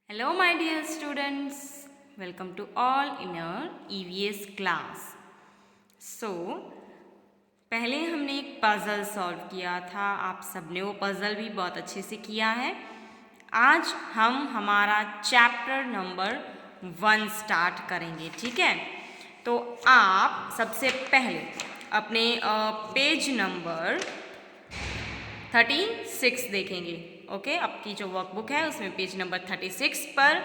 Hello my dear students, welcome to all in our EVS class. So पहले हमने एक puzzle solve किया था, आप सबने वो पज़ल भी बहुत अच्छे से किया है। आज हम हमारा चैप्टर नंबर 1 स्टार्ट करेंगे, ठीक है। तो आप सबसे पहले अपने पेज नंबर 36 देखेंगे, ओके। आपकी जो वर्कबुक है उसमें पेज नंबर 36 पर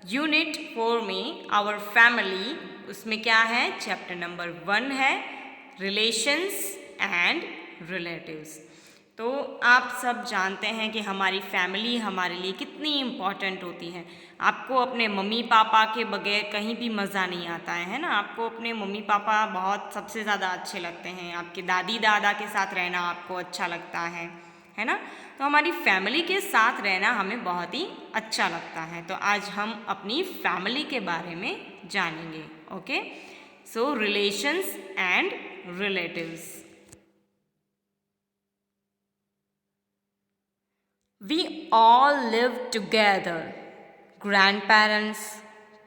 यूनिट 4 में आवर फैमिली, उसमें क्या है, चैप्टर नंबर 1 है, रिलेशंस एंड रिलेटिव्स। तो आप सब जानते हैं कि हमारी फैमिली हमारे लिए कितनी इम्पॉर्टेंट होती है। आपको अपने मम्मी पापा के बगैर कहीं भी मज़ा नहीं आता है ना। आपको अपने मम्मी पापा बहुत सबसे ज़्यादा अच्छे लगते हैं, आपके दादी दादा के साथ रहना आपको अच्छा लगता है ना। तो हमारी फैमिली के साथ रहना हमें बहुत ही अच्छा लगता है। तो आज हम अपनी फैमिली के बारे में जानेंगे, okay. So relations and relatives. We all live together, grandparents,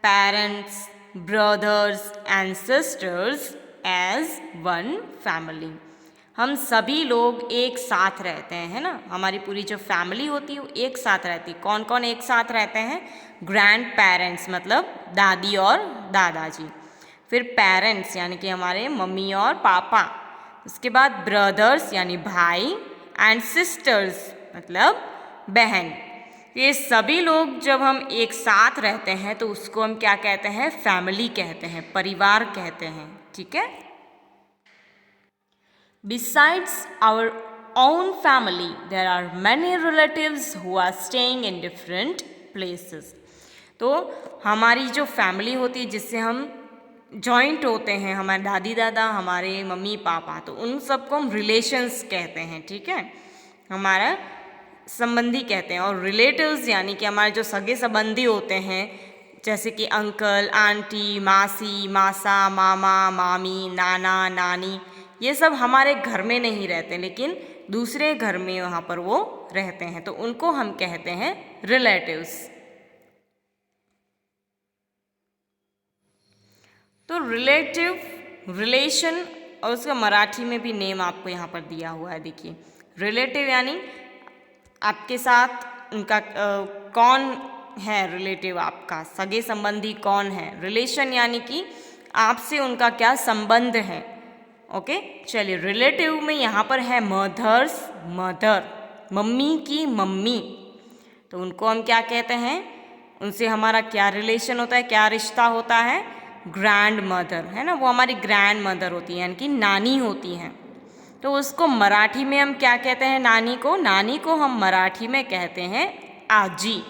parents, brothers and sisters as one family. हम सभी लोग एक साथ रहते हैं, है ना। हमारी पूरी जो फैमिली होती है वो एक साथ रहती है। कौन कौन एक साथ रहते हैं? ग्रैंड पेरेंट्स मतलब दादी और दादाजी, फिर पेरेंट्स यानी कि हमारे मम्मी और पापा, उसके बाद ब्रदर्स यानी भाई, एंड सिस्टर्स मतलब बहन। ये सभी लोग जब हम एक साथ रहते हैं तो उसको हम क्या कहते हैं? फैमिली कहते हैं, परिवार कहते हैं, ठीक है। Besides our own family, there are many relatives who are staying in different places. तो हमारी जो फैमिली होती है जिससे हम जॉइंट होते हैं, हमारे दादी दादा, हमारे मम्मी पापा, तो उन सबको हम रिलेशंस कहते हैं, ठीक है, हमारा संबंधी कहते हैं। और रिलेटिव्स यानी कि हमारे जो सगे संबंधी होते हैं, जैसे कि अंकल, आंटी, मासी, मासा, मामा, मामी, नाना, नानी, ये सब हमारे घर में नहीं रहते लेकिन दूसरे घर में वहाँ पर वो रहते हैं, तो उनको हम कहते हैं रिलेटिव्स। तो रिलेटिव, रिलेशन, और उसका मराठी में भी नेम आपको यहाँ पर दिया हुआ है, देखिए। रिलेटिव यानी आपके साथ उनका कौन है, रिलेटिव आपका सगे संबंधी कौन है। रिलेशन यानी कि आपसे उनका क्या संबंध है, ओके। चलिए, रिलेटिव में यहाँ पर है मदर्स मदर, मम्मी की मम्मी, तो उनको हम क्या कहते हैं? उनसे हमारा क्या रिलेशन होता है, क्या रिश्ता होता है? ग्रैंड मदर, है ना, वो हमारी ग्रैंड मदर होती है यानी कि नानी होती हैं। तो उसको मराठी में हम क्या कहते हैं? नानी को, नानी को हम मराठी में कहते हैं आजी।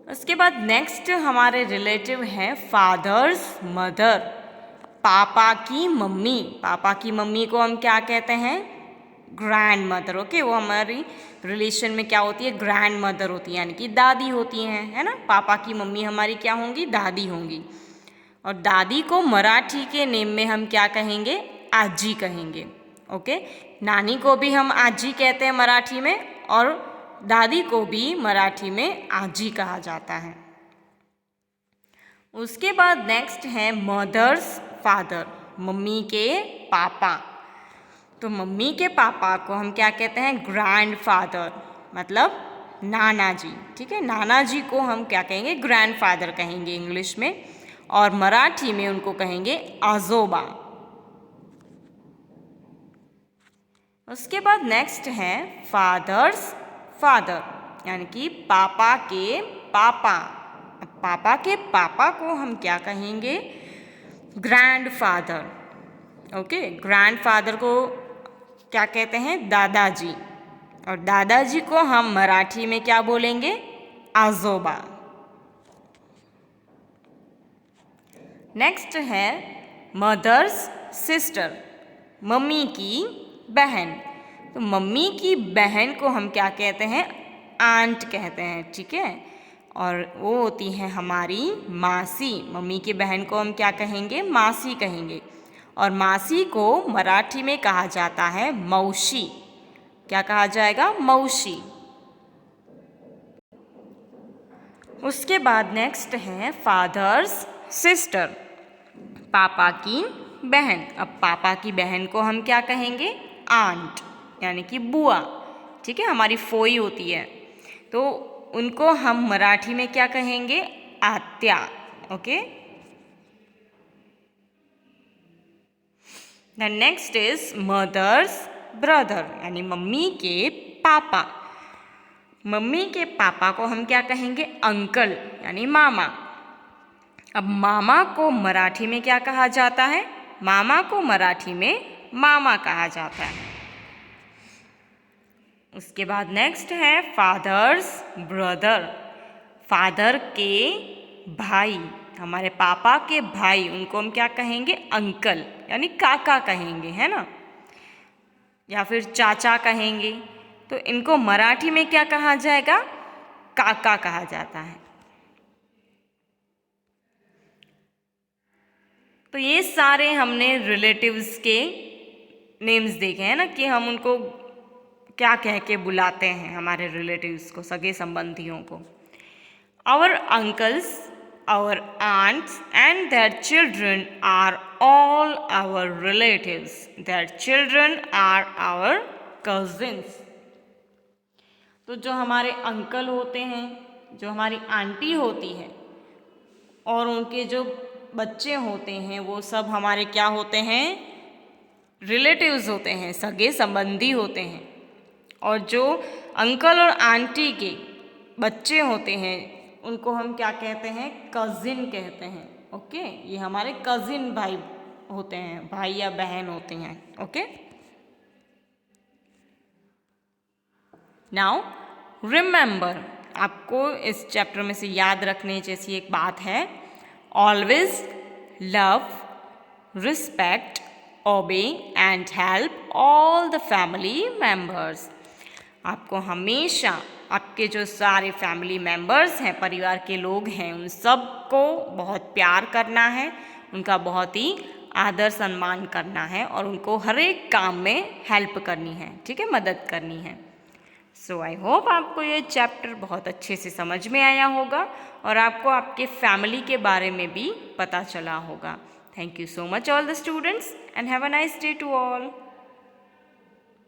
उसके बाद नेक्स्ट हमारे रिलेटिव हैं फादर्स मदर, पापा की मम्मी। पापा की मम्मी को हम क्या कहते हैं? Grand mother, okay. वो हमारी रिलेशन में क्या होती है? ग्रैंड मदर होती है यानी कि दादी होती हैं, है ना। पापा की मम्मी हमारी क्या होंगी? दादी होंगी। और दादी को मराठी के नेम में हम क्या कहेंगे? आजी कहेंगे, ओके। नानी को भी हम आजी कहते हैं मराठी में, और दादी को भी मराठी में आजी कहा जाता है। उसके बाद नेक्स्ट है मदर्स फादर, मम्मी के पापा। तो मम्मी के पापा को हम क्या कहते हैं? ग्रैंड फादर मतलब नाना जी, ठीक है। नाना जी को हम क्या कहेंगे? ग्रैंड फादर कहेंगे इंग्लिश में, और मराठी में उनको कहेंगे आजोबा। उसके बाद नेक्स्ट है फादर्स फादर यानी कि पापा के पापा। पापा के पापा को हम क्या कहेंगे? Grand father, okay. Grand father को क्या कहते हैं? दादाजी। और दादाजी को हम मराठी में क्या बोलेंगे? आजोबा। नेक्स्ट है मदर्स सिस्टर, मम्मी की बहन। तो मम्मी की बहन को हम क्या कहते हैं? आंट कहते हैं, ठीक है। और वो होती हैं हमारी मासी। मम्मी की बहन को हम क्या कहेंगे? मासी कहेंगे। और मासी को मराठी में कहा जाता है मौशी। क्या कहा जाएगा? मौशी। उसके बाद नेक्स्ट है फादर्स सिस्टर, पापा की बहन। अब पापा की बहन को हम क्या कहेंगे? आंट, यानी कि बुआ। ठीक है, हमारी फोई होती है, तो उनको हम मराठी में क्या कहेंगे? आत्या। Okay, the next is mother's brother, यानी मम्मी के पापा। मम्मी के पापा को हम क्या कहेंगे? अंकल, यानी मामा। अब मामा को मराठी में क्या कहा जाता है? मामा को मराठी में मामा कहा जाता है। उसके बाद नेक्स्ट है फादर्स ब्रदर, फादर के भाई, हमारे पापा के भाई, उनको हम क्या कहेंगे? अंकल, यानी काका कहेंगे, है ना, या फिर चाचा कहेंगे। तो इनको मराठी में क्या कहा जाएगा? काका कहा जाता है। तो ये सारे हमने रिलेटिव्स के नेम्स देखे हैं ना, कि हम उनको क्या कह के बुलाते हैं, हमारे रिलेटिव्स को, सगे संबंधियों को। Our uncles, our aunts and their children are all our relatives, their children are our cousins. तो जो हमारे अंकल होते हैं, जो हमारी आंटी होती है, और उनके जो बच्चे होते हैं, वो सब हमारे क्या होते हैं? रिलेटिव्स होते हैं, सगे संबंधी होते हैं। और जो अंकल और आंटी के बच्चे होते हैं, उनको हम क्या कहते हैं? कजिन कहते हैं। ओके, ये हमारे कजिन भाई होते हैं, भाई या बहन होते हैं। ओके, नाउ रिमेंबर, आपको इस चैप्टर में से याद रखने जैसी एक बात है, always love, respect, obey and help all the family members. आपको हमेशा आपके जो सारे फैमिली मेम्बर्स हैं, परिवार के लोग हैं, उन सब को बहुत प्यार करना है, उनका बहुत ही आदर सम्मान करना है, और उनको हर एक काम में हेल्प करनी है। ठीक है, मदद करनी है। सो आई होप आपको ये चैप्टर बहुत अच्छे से समझ में आया होगा, और आपको आपके फैमिली के बारे में भी पता चला होगा। Thank you so much all the students, and have a nice day to all.